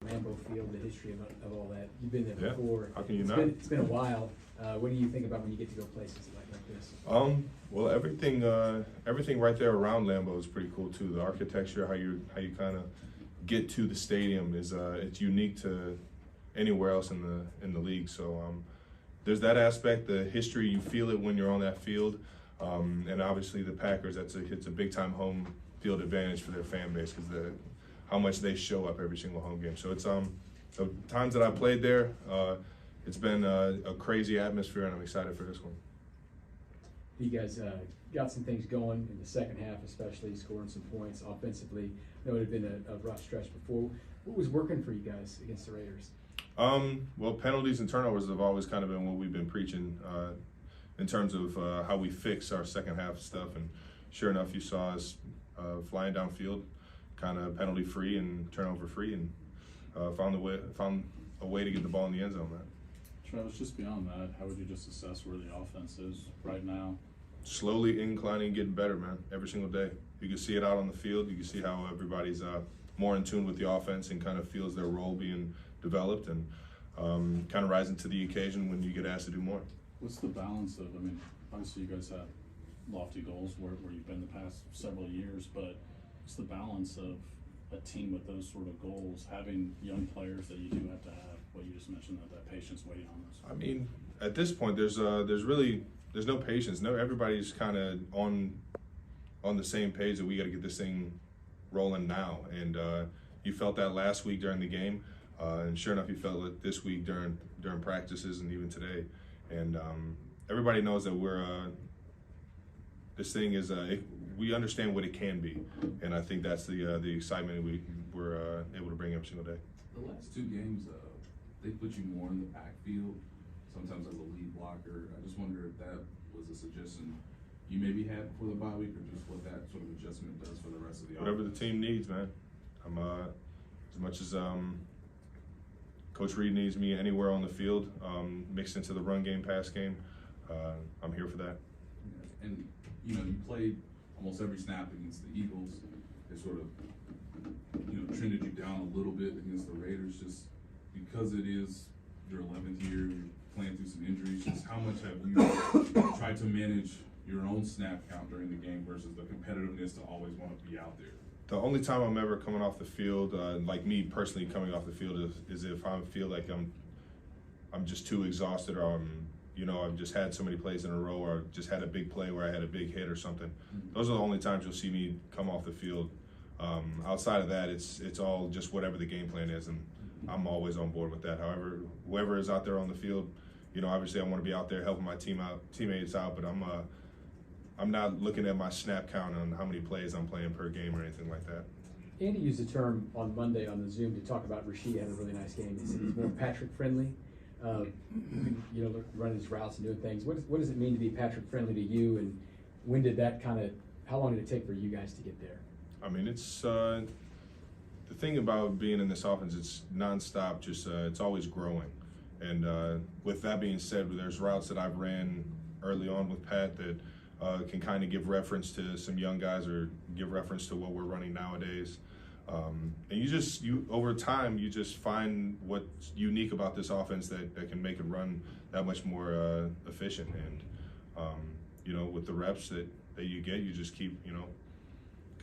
Lambeau Field, the history of all that. You've been there Yeah. before. How can you it's not? It's been a while. What do you think about when you get to go places like this? Well, everything right there around Lambeau is pretty cool too. The architecture, how you kind of get to the stadium is it's unique to anywhere else in the league. So there's that aspect, the history. You feel it when you're on that field, and obviously the Packers. It's a big time home field advantage for their fan base because how much they show up every single home game. So it's the times that I played there. It's been a crazy atmosphere, and I'm excited for this one. You guys got some things going in the second half, especially scoring some points offensively. I know it had been a rough stretch before. What was working for you guys against the Raiders? Well, penalties and turnovers have always kind of been what we've been preaching in terms of how we fix our second half stuff. And sure enough, you saw us flying downfield, kind of penalty free and turnover free, and found a way to get the ball in the end zone. Travis, just beyond that, how would you just assess where the offense is right now? Slowly inclining, getting better, man. Every single day, you can see it out on the field. You can see how everybody's more in tune with the offense and kind of feels their role being developed and kind of rising to the occasion when you get asked to do more. What's the balance of? I mean, obviously you guys have lofty goals where you've been the past several years, but what's the balance of a team with those sort of goals, having young players that you do have to have, what you just mentioned, that patience waiting on us? I mean, at this point, there's no patience. No, everybody's kind of on the same page that we got to get this thing rolling now. And you felt that last week during the game, and sure enough, you felt it this week during practices and even today. And everybody knows that this thing is we understand what it can be, and I think that's the excitement we're able to bring every single day. The last two games, they put you more in the backfield, sometimes as a lead blocker. I just wonder if that was a suggestion you maybe had before the bye week, or just what that sort of adjustment does for the rest of the Whatever offense. the team needs, man. I'm as much as Coach Reed needs me anywhere on the field, mixed into the run game, pass game. I'm here for that. And you played almost every snap against the Eagles. They sort of trended you down a little bit against the Raiders, just because it is your 11th year, you're playing through some injuries. Just how much have you tried to manage your own snap count during the game versus the competitiveness to always want to be out there? The only time I'm ever coming off the field, like me personally coming off the field, is if I feel like I'm just too exhausted, or I've just had so many plays in a row, or just had a big play where I had a big hit or something. Those are the only times you'll see me come off the field. Outside of that, it's all just whatever the game plan is, and I'm always on board with that. However, whoever is out there on the field, obviously I want to be out there helping my teammates out, but I'm not looking at my snap count on how many plays I'm playing per game or anything like that. Andy used a term on Monday on the Zoom to talk about Rashee having a really nice game. He said he's more Patrick friendly. Running his routes and doing things. What does it mean to be Patrick friendly to you, and how long did it take for you guys to get there? I mean, it's the thing about being in this offense, it's nonstop, just it's always growing. And with that being said, there's routes that I've ran early on with Pat that can kind of give reference to some young guys or give reference to what we're running nowadays. And you over time, you just find what's unique about this offense that can make it run that much more efficient. And, with the reps that you get, you just keep,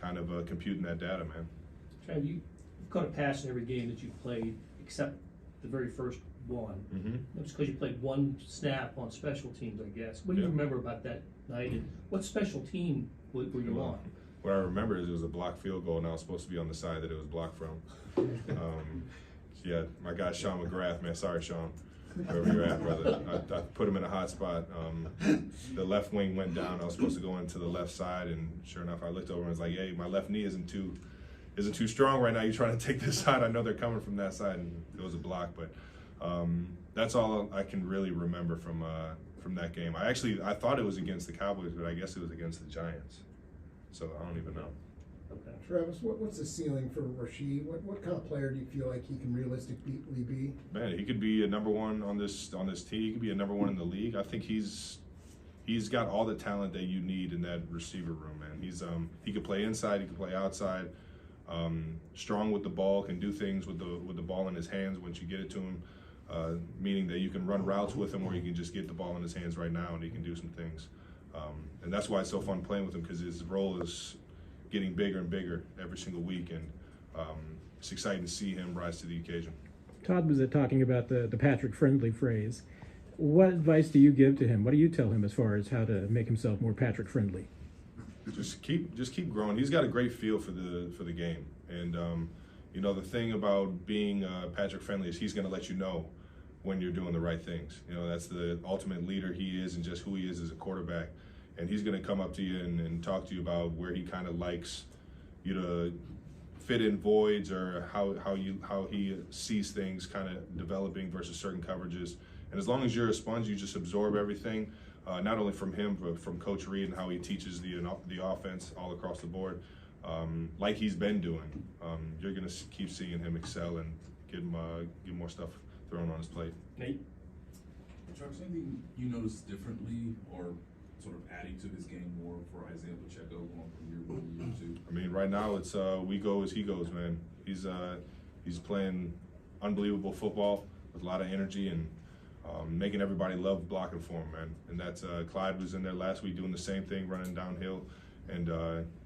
kind of computing that data, man. Trav, you've caught a pass in every game that you've played except the very first one. Mm-hmm. That's because you played one snap on special teams, I guess. What do you remember about that night, and what special team were you on? What I remember is it was a blocked field goal, and I was supposed to be on the side that it was blocked from. Yeah, my guy Sean McGrath, man. Sorry, Sean, wherever you're at, brother. I put him in a hot spot. The left wing went down. I was supposed to go into the left side, and sure enough, I looked over and was like, "Hey, my left knee isn't too strong right now. You're trying to take this side. I know they're coming from that side," and it was a block. But that's all I can really remember from that game. I thought it was against the Cowboys, but I guess it was against the Giants. So I don't even know. Okay. Travis, what's the ceiling for Rashee? What kind of player do you feel like he can realistically be? Man, he could be a number one on this team. He could be a number one in the league. I think he's got all the talent that you need in that receiver room, man. He could play inside, he could play outside. Strong with the ball, can do things with the ball in his hands once you get it to him. Meaning that you can run routes with him, or you can just get the ball in his hands right now and he can do some things. And that's why it's so fun playing with him, because his role is getting bigger and bigger every single week, and it's exciting to see him rise to the occasion. Todd was talking about the Patrick Friendly phrase. What advice do you give to him? What do you tell him as far as how to make himself more Patrick Friendly? Just keep growing. He's got a great feel for the game, and you know, the thing about being Patrick Friendly is he's going to let you know when you're doing the right things. You know, that's the ultimate leader he is, and just who he is as a quarterback. And he's going to come up to you and talk to you about where he kind of likes you to fit in voids, or how he sees things kind of developing versus certain coverages. And as long as you're a sponge, you just absorb everything, not only from him, but from Coach Reed and how he teaches the offense all across the board, like he's been doing. You're going to keep seeing him excel and get more stuff thrown on his plate. Nate? Travis, anything you noticed differently or sort of adding to his game more for Isaiah Pacheco going from year 1 to year 2? I mean, right now it's we go as he goes, man. He's playing unbelievable football with a lot of energy and making everybody love blocking for him, man. And that's Clyde was in there last week doing the same thing, running downhill. And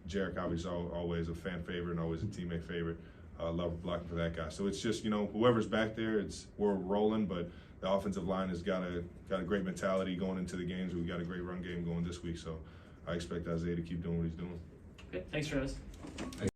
Jarek obviously always a fan favorite and always a teammate favorite. Love blocking for that guy. So it's just, you know, whoever's back there, we're rolling, but the offensive line has got a great mentality going into the games. We've got a great run game going this week, so I expect Isaiah to keep doing what he's doing. Okay, thanks, Travis.